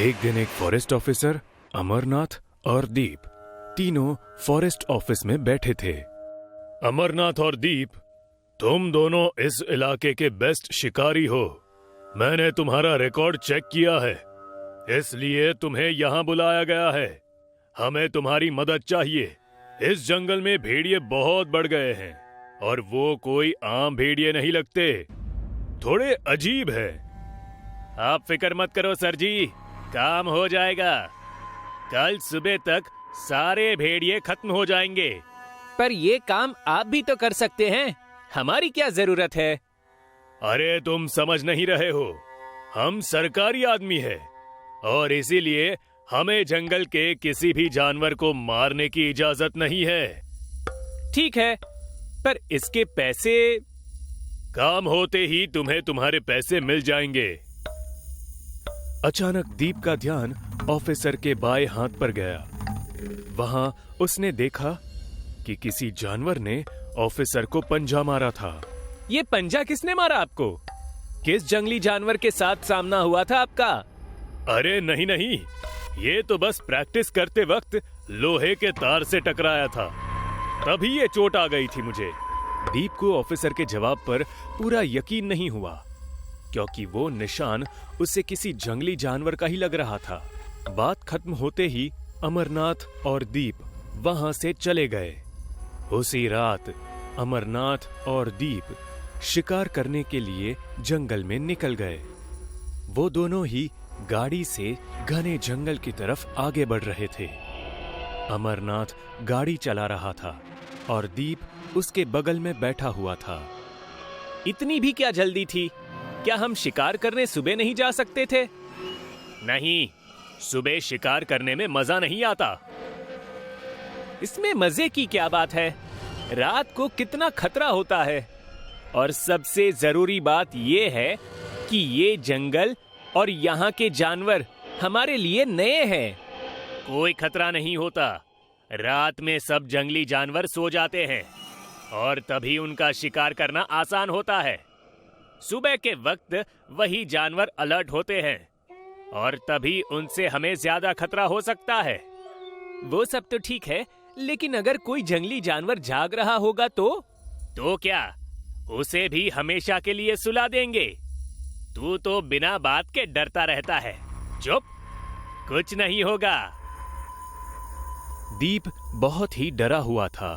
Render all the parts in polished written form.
एक दिन एक फॉरेस्ट ऑफिसर, अमरनाथ और दीप तीनों फॉरेस्ट ऑफिस में बैठे थे। अमरनाथ और दीप, तुम दोनों इस इलाके के बेस्ट शिकारी हो। मैंने तुम्हारा रिकॉर्ड चेक किया है, इसलिए तुम्हें यहाँ बुलाया गया है। हमें तुम्हारी मदद चाहिए। इस जंगल में भेड़िए बहुत बढ़ गए हैं और वो कोई आम भेड़िए नहीं लगते, थोड़े अजीब है। आप फिक्र मत करो सर जी, काम हो जाएगा। कल सुबह तक सारे भेड़िए खत्म हो जाएंगे। पर ये काम आप भी तो कर सकते हैं, हमारी क्या जरूरत है? अरे तुम समझ नहीं रहे हो, हम सरकारी आदमी हैं और इसीलिए हमें जंगल के किसी भी जानवर को मारने की इजाजत नहीं है। ठीक है, पर इसके पैसे? काम होते ही तुम्हें तुम्हारे पैसे मिल जाएंगे। अचानक दीप का ध्यान ऑफिसर के बाएं हाथ पर गया। वहां उसने देखा कि किसी जानवर ने ऑफिसर को पंजा मारा था। ये पंजा किसने मारा आपको? किस जंगली जानवर के साथ सामना हुआ था आपका? अरे नहीं नहीं, ये तो बस प्रैक्टिस करते वक्त लोहे के तार से टकराया था, तभी ये चोट आ गई थी मुझे। दीप को ऑफिसर के जवाब पर पूरा यकीन नहीं हुआ, क्योंकि वो निशान उसे किसी जंगली जानवर का ही लग रहा था। बात खत्म होते ही अमरनाथ और दीप वहां से चले गए। उसी रात अमरनाथ और दीप शिकार करने के लिए जंगल में निकल गए। वो दोनों ही गाड़ी से घने जंगल की तरफ आगे बढ़ रहे थे। अमरनाथ गाड़ी चला रहा था और दीप उसके बगल में बैठा हुआ था। इतनी भी क्या जल्दी थी? क्या हम शिकार करने सुबह नहीं जा सकते थे? नहीं, सुबह शिकार करने में मजा नहीं आता। इसमें मजे की क्या बात है? रात को कितना खतरा होता है। और सबसे जरूरी बात यह है कि ये जंगल और यहाँ के जानवर हमारे लिए नए हैं। कोई खतरा नहीं होता। रात में सब जंगली जानवर सो जाते हैं और तभी उनका शिकार करना आसान होता है। सुबह के वक्त वही जानवर अलर्ट होते हैं और तभी उनसे हमें ज्यादा खतरा हो सकता है। वो सब तो ठीक है, लेकिन अगर कोई जंगली जानवर जाग रहा होगा तो क्या उसे भी हमेशा के लिए सुला देंगे? तू तो बिना बात के डरता रहता है। चुप, कुछ नहीं होगा। दीप बहुत ही डरा हुआ था।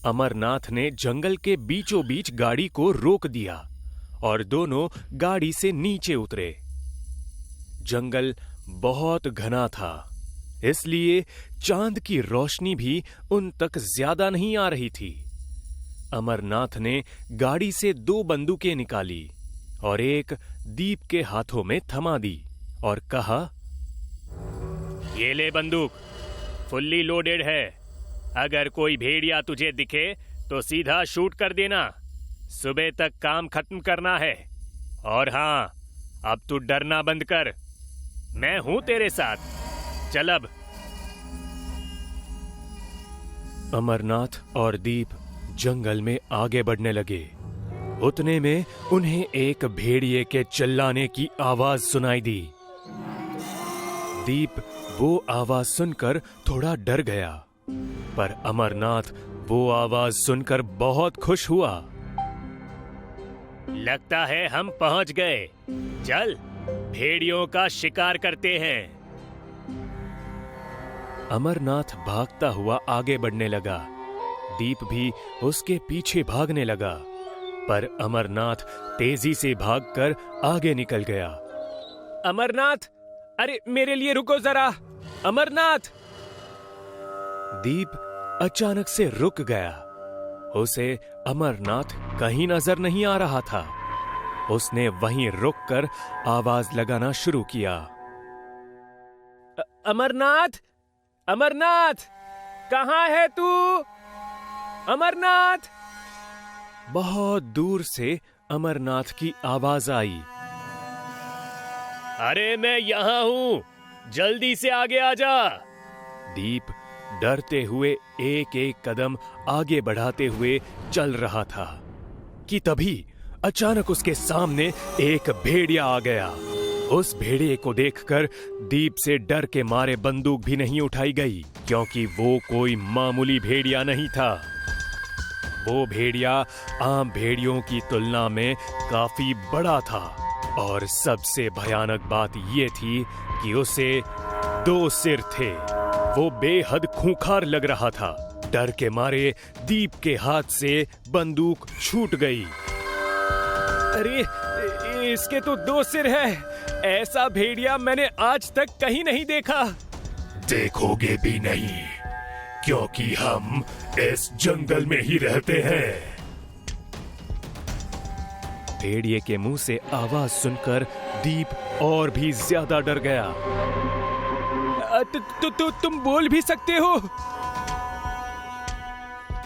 अमरनाथ ने जंगल के बीचों बीच गाड़ी को रोक दिया और दोनों गाड़ी से नीचे उतरे। जंगल बहुत घना था, इसलिए चांद की रोशनी भी उन तक ज्यादा नहीं आ रही थी। अमरनाथ ने गाड़ी से 2 बंदूकें निकाली और एक दीप के हाथों में थमा दी और कहा, ये ले बंदूक, फुल्ली लोडेड है। अगर कोई भेड़िया तुझे दिखे तो सीधा शूट कर देना। सुबह तक काम खत्म करना है। और हाँ, अब तू डरना बंद कर, मैं हूं तेरे साथ। चल अब। अमरनाथ और दीप जंगल में आगे बढ़ने लगे। उतने में उन्हें एक भेड़िए के चिल्लाने की आवाज सुनाई दी। दीप वो आवाज सुनकर थोड़ा डर गया, पर अमरनाथ वो आवाज सुनकर बहुत खुश हुआ। लगता है हम पहुंच गए। चल, भेड़ियों का शिकार करते हैं। अमरनाथ भागता हुआ आगे बढ़ने लगा। दीप भी उसके पीछे भागने लगा, पर अमरनाथ तेजी से भागकर आगे निकल गया। अमरनाथ, अरे मेरे लिए रुको जरा। अमरनाथ! दीप अचानक से रुक गया। उसे अमरनाथ कहीं नजर नहीं आ रहा था। उसने वहीं रुककर आवाज लगाना शुरू किया। अमरनाथ! अमरनाथ! कहाँ है तू? अमरनाथ! बहुत दूर से अमरनाथ की आवाज आई। अरे मैं यहां हूं, जल्दी से आगे आ जा। दीप डरते हुए एक एक कदम आगे बढ़ाते हुए चल रहा था कि तभी अचानक उसके सामने एक भेड़िया आ गया। उस भेड़िए को देखकर दीप से डर के मारे बंदूक भी नहीं उठाई गई, क्योंकि वो कोई मामूली भेड़िया नहीं था। वो भेड़िया आम भेड़ियों की तुलना में काफी बड़ा था, और सबसे भयानक बात ये थी कि उसे 2 सिर थे। वो बेहद खूंखार लग रहा था। डर के मारे दीप के हाथ से बंदूक छूट गई। अरे, इसके तो 2 सिर है। ऐसा भेड़िया मैंने आज तक कहीं नहीं देखा। देखोगे भी नहीं, क्योंकि हम इस जंगल में ही रहते हैं। भेड़िए के मुंह से आवाज सुनकर दीप और भी ज्यादा डर गया। तुम बोल भी सकते हो?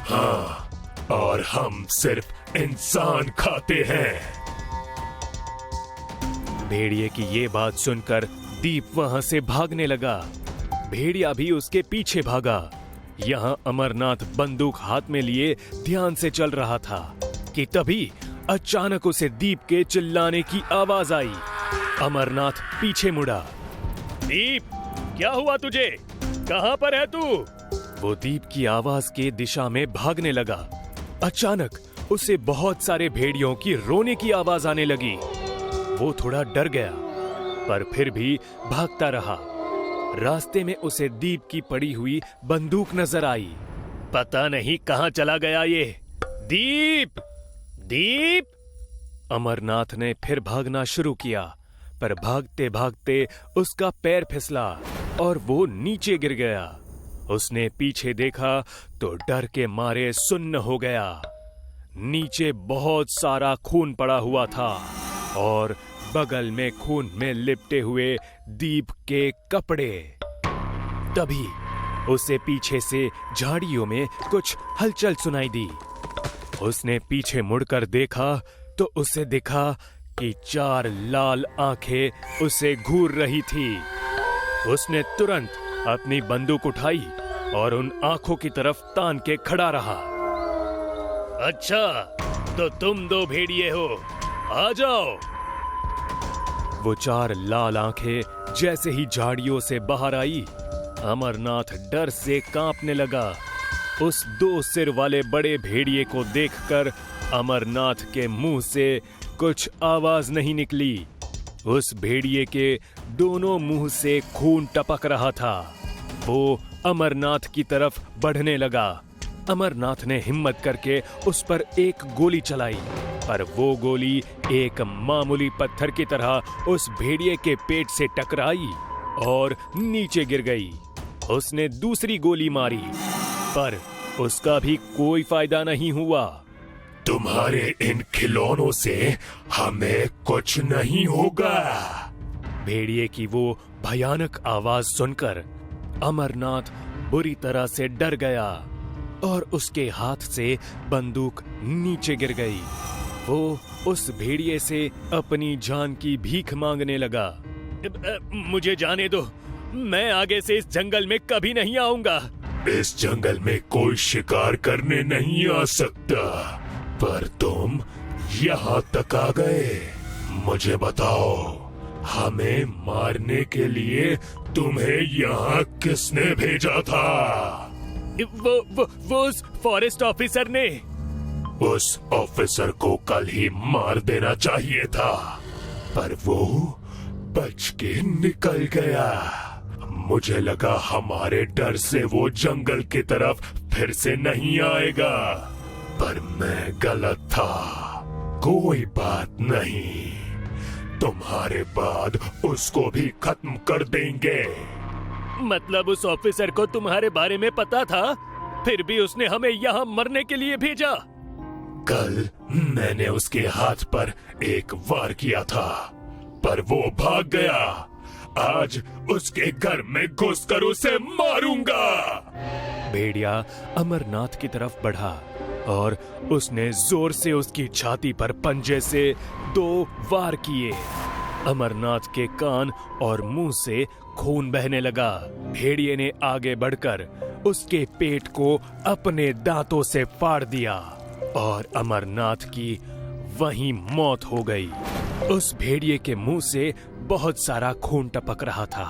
हाँ, और हम सिर्फ इंसान खाते हैं। भेड़िए की ये बात सुनकर दीप वहां से भागने लगा। भेड़िया भी उसके पीछे भागा। यहाँ अमरनाथ बंदूक हाथ में लिए ध्यान से चल रहा था कि तभी अचानक उसे दीप के चिल्लाने की आवाज आई। अमरनाथ पीछे मुड़ा। दीप, क्या हुआ तुझे? कहां पर है तू? वो दीप की आवाज के दिशा में भागने लगा। अचानक उसे बहुत सारे भेड़ियों की रोने की आवाज आने लगी। वो थोड़ा डर गया, पर फिर भी भागता रहा। रास्ते में उसे दीप की पड़ी हुई बंदूक नजर आई। पता नहीं कहां चला गया ये। दीप, दीप! अमरनाथ ने फिर भागना शुरू किया, पर भागते भागते उसका पैर फिसला और वो नीचे गिर गया। उसने पीछे देखा तो डर के मारे सुन्न हो गया। नीचे बहुत सारा खून पड़ा हुआ था और बगल में खून में लिपटे हुए दीप के कपड़े। तभी उसे पीछे से झाड़ियों में कुछ हलचल सुनाई दी। उसने पीछे मुड़कर देखा तो उसे दिखा कि 4 लाल आंखें उसे घूर रही थी। उसने तुरंत अपनी बंदूक उठाई और उन आंखों की तरफ तान के खड़ा रहा। अच्छा, तो तुम 2 भेड़िए हो, आ जाओ। वो 4 लाल आंखें जैसे ही झाड़ियों से बाहर आई, अमरनाथ डर से कांपने लगा। उस 2 सिर वाले बड़े भेड़िए को देखकर अमरनाथ के मुंह से कुछ आवाज नहीं निकली। उस भेड़िए के दोनों मुंह से खून टपक रहा था। वो अमरनाथ की तरफ बढ़ने लगा। अमरनाथ ने हिम्मत करके उस पर एक गोली चलाई, पर वो गोली एक मामूली पत्थर की तरह उस भेड़िए के पेट से टकराई और नीचे गिर गई। उसने दूसरी गोली मारी, पर उसका भी कोई फायदा नहीं हुआ। तुम्हारे इन खिलौनों से हमें कुछ नहीं होगा। भेड़िए की वो भयानक आवाज सुनकर अमरनाथ बुरी तरह से डर गया और उसके हाथ से बंदूक नीचे गिर गई। वो उस भेड़िए से अपनी जान की भीख मांगने लगा। मुझे जाने दो, मैं आगे से इस जंगल में कभी नहीं आऊंगा। इस जंगल में कोई शिकार करने नहीं आ सकता, पर तुम यहाँ तक आ गए। मुझे बताओ, हमें मारने के लिए तुम्हें यहाँ किसने भेजा था? वो उस फॉरेस्ट ऑफिसर ने। उस ऑफिसर को कल ही मार देना चाहिए था, पर वो बच के निकल गया। मुझे लगा हमारे डर से वो जंगल की तरफ फिर से नहीं आएगा, पर मैं गलत था। कोई बात नहीं, तुम्हारे बाद उसको भी खत्म कर देंगे। मतलब उस ऑफिसर को तुम्हारे बारे में पता था, फिर भी उसने हमें यहाँ मरने के लिए भेजा? कल मैंने उसके हाथ पर एक वार किया था, पर वो भाग गया। आज उसके घर में घुसकर उसे मारूंगा। भेड़िया अमरनाथ की तरफ बढ़ा और उसने जोर से उसकी छाती पर पंजे से 2 वार किए। अमरनाथ के कान और मुंह से खून बहने लगा। भेड़िए ने आगे बढ़कर उसके पेट को अपने दांतों से फाड़ दिया और अमरनाथ की वहीं मौत हो गई। उस भेड़िए के मुंह से बहुत सारा खून टपक रहा था।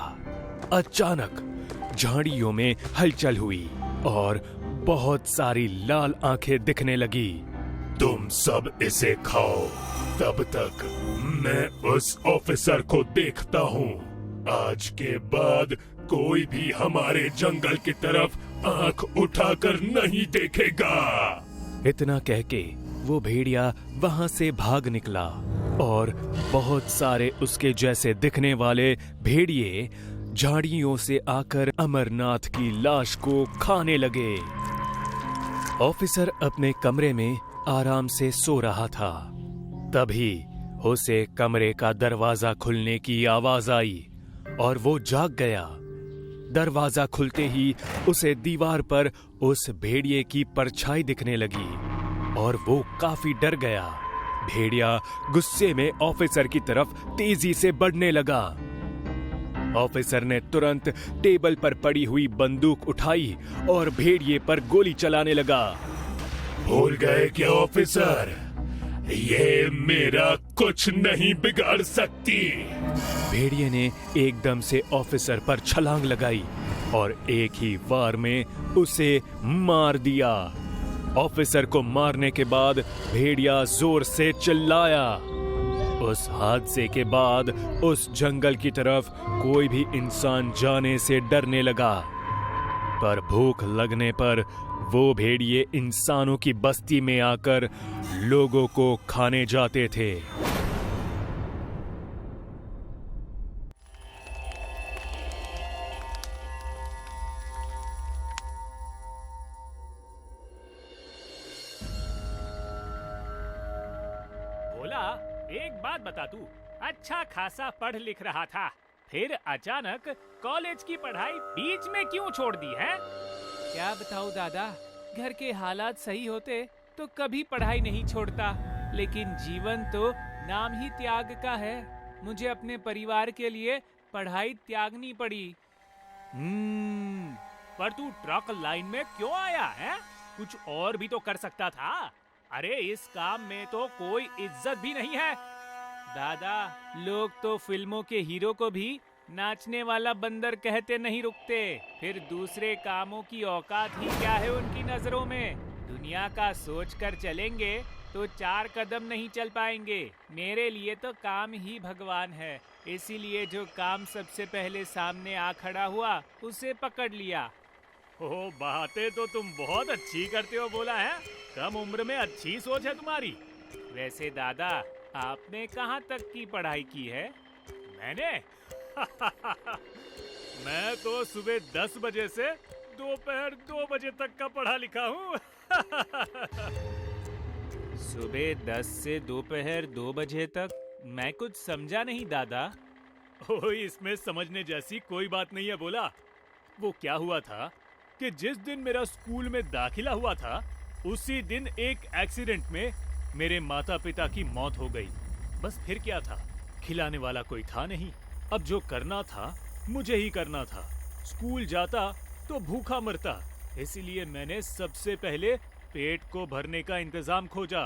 अचानक झाड़ियों में हलचल हुई और बहुत सारी लाल आंखें दिखने लगी। तुम सब इसे खाओ, तब तक मैं उस ऑफिसर को देखता हूँ। आज के बाद कोई भी हमारे जंगल की तरफ आंख उठाकर नहीं देखेगा। इतना कह के वो भेड़िया वहां से भाग निकला और बहुत सारे उसके जैसे दिखने वाले भेड़िए झाड़ियों से आकर अमरनाथ की लाश को खाने लगे। ऑफिसर अपने कमरे में आराम से सो रहा था। तभी उसे कमरे का दरवाजा खुलने की आवाज आई और वो जाग गया। दरवाजा खुलते ही उसे दीवार पर उस भेड़िए की परछाई दिखने लगी और वो काफी डर गया। भेड़िया गुस्से में ऑफिसर की तरफ तेजी से बढ़ने लगा। ऑफिसर ने तुरंत टेबल पर पड़ी हुई बंदूक उठाई और भेड़िए पर गोली चलाने लगा। भूल गए क्या ऑफिसर, ये मेरा कुछ नहीं बिगाड़ सकती। भेड़िए ने एकदम से ऑफिसर पर छलांग लगाई और एक ही वार में उसे मार दिया। ऑफिसर को मारने के बाद भेड़िया जोर से चिल्लाया। उस हादसे के बाद उस जंगल की तरफ कोई भी इंसान जाने से डरने लगा। पर भूख लगने पर वो भेड़िए इंसानों की बस्ती में आकर लोगों को खाने जाते थे। बोला, एक बात बता तू, अच्छा खासा पढ़ लिख रहा था, फिर अचानक कॉलेज की पढ़ाई बीच में क्यों छोड़ दी है? क्या बताऊं दादा, घर के हालात सही होते तो कभी पढ़ाई नहीं छोड़ता, लेकिन जीवन तो नाम ही त्याग का है। मुझे अपने परिवार के लिए पढ़ाई त्यागनी पड़ी। पर तू ट्रक लाइन में क्यों आया है? कुछ और भी तो कर सकता था। अरे इस काम में तो कोई इज्जत भी नहीं है। दादा, लोग तो फिल्मों के हीरो को भी नाचने वाला बंदर कहते नहीं रुकते, फिर दूसरे कामों की औकात ही क्या है उनकी नजरों में? दुनिया का सोच कर चलेंगे तो 4 कदम नहीं चल पाएंगे। मेरे लिए तो काम ही भगवान है, इसीलिए जो काम सबसे पहले सामने आ खड़ा हुआ उसे पकड़ लिया। ओ, बातें तो तुम बहुत अच्छी करते हो बोला है, कम उम्र में अच्छी सोच है तुम्हारी। वैसे दादा, आपने कहाँ तक की पढ़ाई की है? मैंने मैं तो सुबह 10 बजे से दोपहर 2 बजे तक का पढ़ा लिखा हूँ। सुबह 10 से दोपहर 2 बजे तक? मैं कुछ समझा नहीं दादा। ओ, इसमें समझने जैसी कोई बात नहीं है बोला। वो क्या हुआ था कि जिस दिन मेरा स्कूल में दाखिला हुआ था, उसी दिन एक एक्सीडेंट में मेरे माता पिता की मौत हो गई। बस फिर क्या था, खिलाने वाला कोई था नहीं। अब जो करना था मुझे ही करना था। स्कूल जाता तो भूखा मरता, इसलिए मैंने सबसे पहले पेट को भरने का इंतजाम खोजा,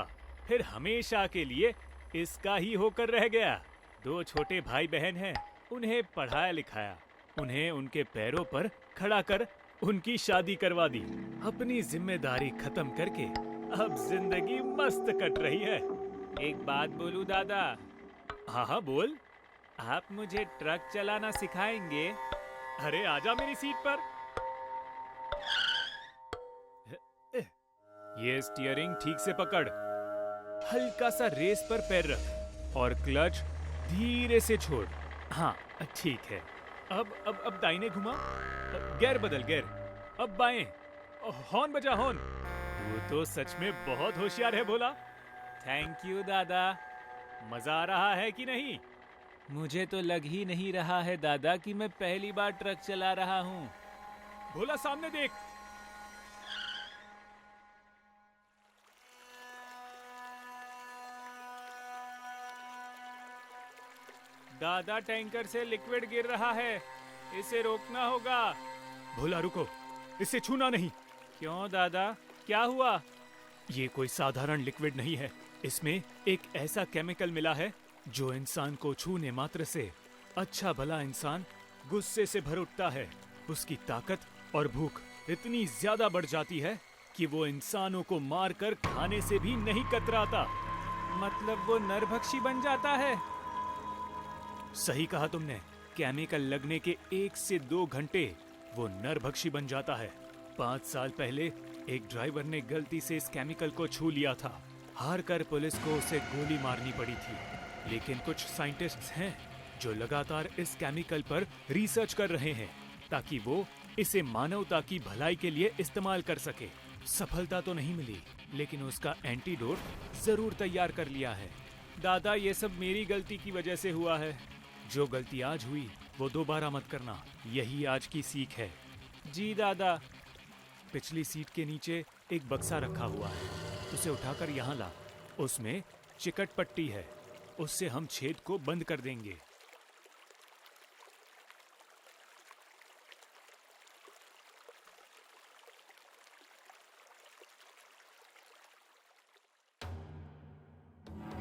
फिर हमेशा के लिए इसका ही होकर रह गया। 2 छोटे भाई बहन हैं, उन्हें पढ़ाया लिखाया, उन्हें उनके पैरों पर खड़ा कर उनकी शादी करवा दी। अपनी जिम्मेदारी खत्म करके अब जिंदगी मस्त कट रही है। एक बात बोलूं दादा? हाँ हाँ बोल। आप मुझे ट्रक चलाना सिखाएंगे? अरे आजा मेरी सीट पर। ये स्टीयरिंग ठीक से पकड़, हल्का सा रेस पर पैर रख और क्लच धीरे से छोड़। हाँ ठीक है। अब दाहिने घुमा, गियर बदल गियर, अब बाएं, हॉर्न बजा हॉर्न। तू तो सच में बहुत होशियार है भोला। थैंक यू दादा। मजा आ रहा है कि नहीं? मुझे तो लग ही नहीं रहा है दादा कि मैं पहली बार ट्रक चला रहा हूँ। भोला सामने देख। दादा, टैंकर से लिक्विड गिर रहा है, इसे रोकना होगा। भोला रुको, इसे छूना नहीं। क्यों दादा, क्या हुआ? ये कोई साधारण लिक्विड नहीं है, इसमें एक ऐसा केमिकल मिला है जो इंसान को छूने मात्र से अच्छा भला इंसान गुस्से से भर उठता है। उसकी ताकत और भूख इतनी ज्यादा बढ़ जाती है कि वो इंसानों को मारकर खाने से भी नहीं कतराता। मतलब वो नरभक्षी बन जाता है। सही कहा तुमने। केमिकल लगने के 1 से 2 घंटे वो नरभक्षी बन जाता है। 5 साल पहले एक ड्राइवर ने गलती से इस केमिकल को छू लिया था। हार कर पुलिस को उसे गोली मारनी पड़ी थी। लेकिन कुछ साइंटिस्ट्स हैं जो लगातार इस केमिकल पर रिसर्च कर रहे हैं ताकि वो इसे मानवता की भलाई के लिए इस्तेमाल कर सके। सफलता तो नहीं मिली, लेकिन उसका एंटीडोट जरूर तैयार कर लिया है। दादा, ये सब मेरी गलती की वजह से हुआ है। जो गलती आज हुई वो दोबारा मत करना, यही आज की सीख है। जी दादा। पिछली सीट के नीचे एक बक्सा रखा हुआ है, उसे उठाकर यहाँ ला। उसमें चिकट पट्टी है, उससे हम छेद को बंद कर देंगे।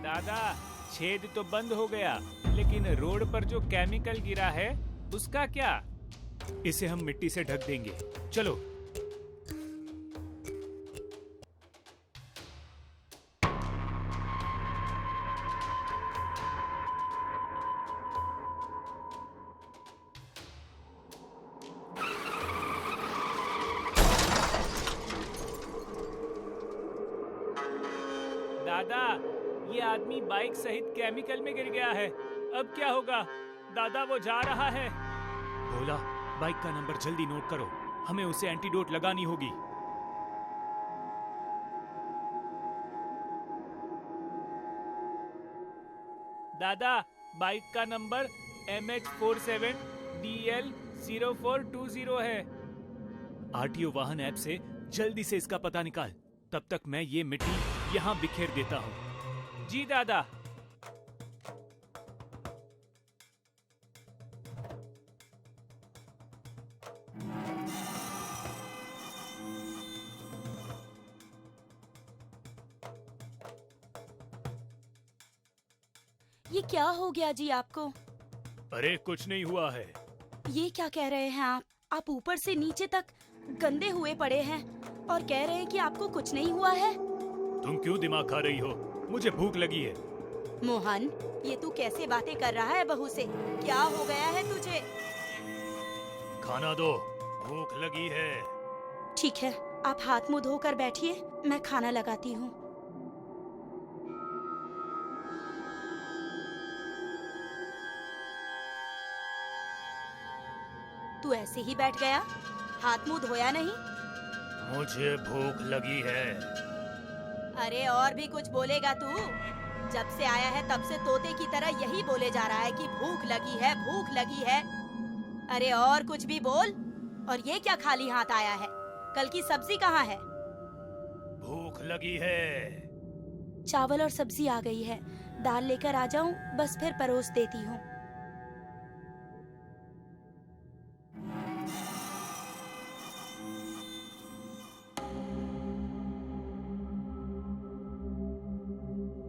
दादा, छेद तो बंद हो गया, लेकिन रोड पर जो केमिकल गिरा है उसका क्या? इसे हम मिट्टी से ढक देंगे। चलो। दादा, ये आदमी बाइक सहित केमिकल में गिर गया है। अब क्या होगा? दादा, वो जा रहा है। भोला, बाइक का नंबर जल्दी नोट करो, हमें उसे एंटीडोट लगानी होगी। दादा, बाइक का नंबर MH47DL0420 है। आरटीओ वाहन ऐप से जल्दी से इसका पता निकाल। तब तक मैं ये मिट्टी यहाँ बिखेर देता हूँ। जी दादा। ये क्या हो गया जी आपको? अरे कुछ नहीं हुआ है। ये क्या कह रहे हैं आप? आप ऊपर से नीचे तक गंदे हुए पड़े हैं और कह रहे हैं कि आपको कुछ नहीं हुआ है। तुम क्यों दिमाग खा रही हो? मुझे भूख लगी है। मोहन, ये तू कैसे बातें कर रहा है बहू से? क्या हो गया है तुझे? खाना दो, भूख लगी है। ठीक है, आप हाथ मुंह धोकर बैठिए, मैं खाना लगाती हूँ। तू ऐसे ही बैठ गया, हाथ मुंह धोया नहीं? मुझे भूख लगी है। अरे और भी कुछ बोलेगा तू? जब से आया है तब से तोते की तरह यही बोले जा रहा है कि भूख लगी है, भूख लगी है। अरे और कुछ भी बोल। और ये क्या खाली हाथ आया है? कल की सब्जी कहाँ है? भूख लगी है। चावल और सब्जी आ गई है, दाल लेकर आ जाऊं? बस फिर परोस देती हूँ।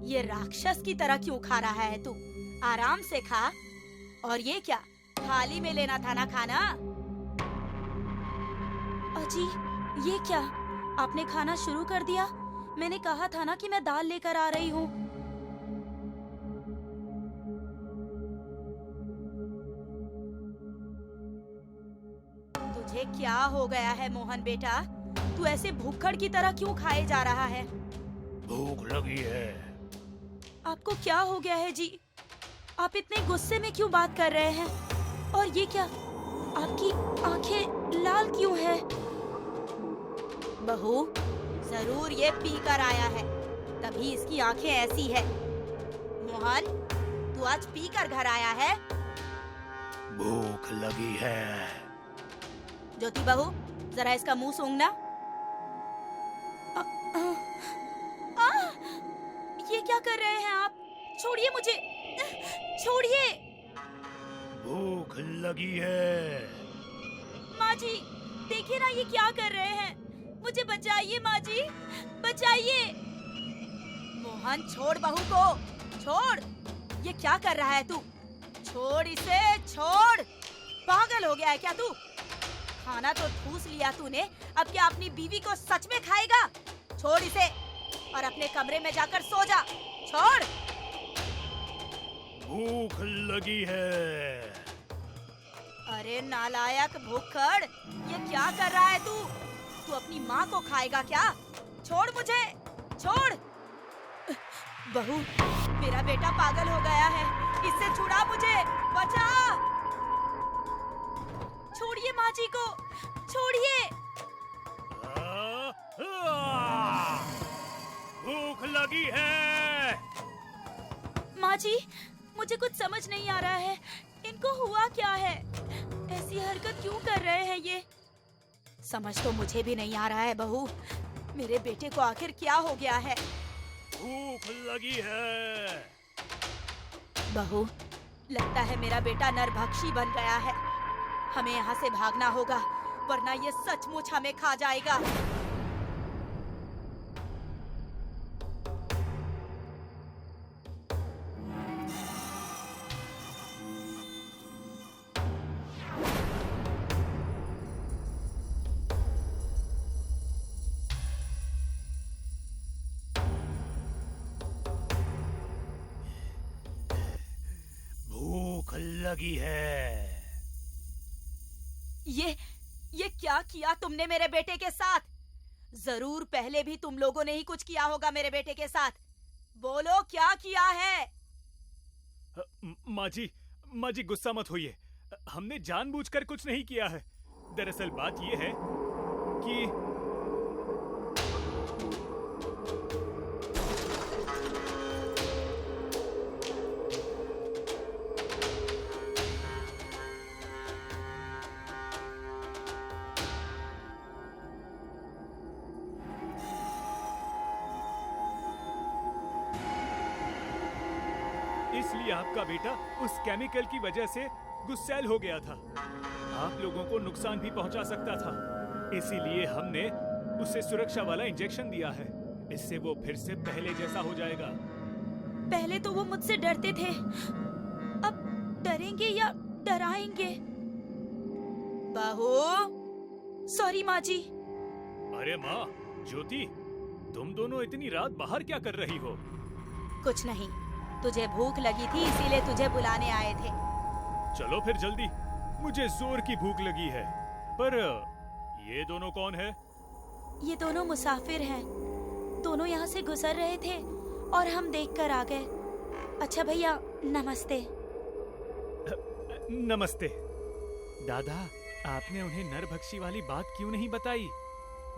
ये राक्षस की तरह क्यों खा रहा है तू? आराम से खा। और ये क्या, थाली में लेना था ना खाना? अजी, ये क्या? आपने खाना शुरू कर दिया? मैंने कहा था ना कि मैं दाल लेकर आ रही हूँ। तुझे क्या हो गया है मोहन बेटा? तू ऐसे भूखड़ की तरह क्यों खाए जा रहा है? भूख लगी है। आपको क्या हो गया है जी? आप इतने गुस्से में क्यों बात कर रहे हैं? और ये क्या, आपकी आंखें लाल क्यों है? बहू, जरूर ये पी कर आया है, तभी इसकी आंखें ऐसी है। मोहन, तू आज पी कर घर आया है? भूख लगी है। ज्योति बहू, जरा इसका मुंह सूंघना। ये क्या कर रहे हैं आप? छोड़िए मुझे, छोड़िए। भूख लगी है। माँ जी, देखिए ना ये क्या कर रहे हैं। मुझे बचाइए माँ जी, बचाइए। मोहन, छोड़ बहू को, छोड़। ये क्या कर रहा है तू? छोड़ इसे, छोड़। पागल हो गया है क्या तू? खाना तो ठूस लिया तूने, अब क्या अपनी बीवी को सच में खाएगा? छोड़ इसे और अपने कमरे में जाकर सो जा। छोड़। भूख लगी है। अरे नालायक भूखड़, ये क्या कर रहा है तू? तू अपनी माँ को खाएगा क्या? छोड़ मुझे, छोड़। बहू, मेरा बेटा पागल हो गया है, इससे छुड़ा मुझे, बचा। छोड़िए माँ जी को, छोड़िए। भूख लगी है। माँ जी, मुझे कुछ समझ नहीं आ रहा है, इनको हुआ क्या है? ऐसी हरकत क्यों कर रहे हैं ये? समझ तो मुझे भी नहीं आ रहा है बहू, मेरे बेटे को आखिर क्या हो गया है? भूख लगी है। बहू, लगता है मेरा बेटा नरभक्षी बन गया है। हमें यहाँ से भागना होगा, वरना ये सचमुच हमें खा जाएगा। भूख लगी है। ये क्या किया तुमने मेरे बेटे के साथ? जरूर पहले भी तुम लोगों ने ही कुछ किया होगा मेरे बेटे के साथ। बोलो, क्या किया है? माँ जी गुस्सा मत होइए, हमने जानबूझकर कुछ नहीं किया है। दरअसल बात ये है कि इसलिए आपका बेटा उस केमिकल की वजह से गुस्सैल हो गया था। आप लोगों को नुकसान भी पहुंचा सकता था, इसीलिए हमने उसे सुरक्षा वाला इंजेक्शन दिया है। इससे वो फिर से पहले जैसा हो जाएगा। पहले तो वो मुझसे डरते थे, अब डरेंगे या डराएंगे? बहू, सॉरी माँ जी। अरे माँ, ज्योति, तुम दोनों इतनी रात बाहर क्या कर रही हो? कुछ नहीं, तुझे भूख लगी थी इसीलिए तुझे बुलाने आए थे। चलो फिर जल्दी, मुझे जोर की भूख लगी है। पर ये दोनों कौन है? ये दोनों मुसाफिर हैं। दोनों यहाँ से गुजर रहे थे और हम देखकर आ गए। अच्छा भैया, नमस्ते। नमस्ते। दादा, आपने उन्हें नरभक्षी वाली बात क्यों नहीं बताई?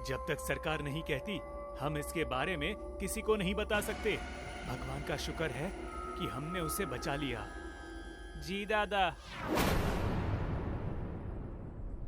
जब तक सरकार नहीं कहती, हम इसके बारे में किसी को नहीं बता सकते। भगवान का शुक्र है कि हमने उसे बचा लिया। जी दादा।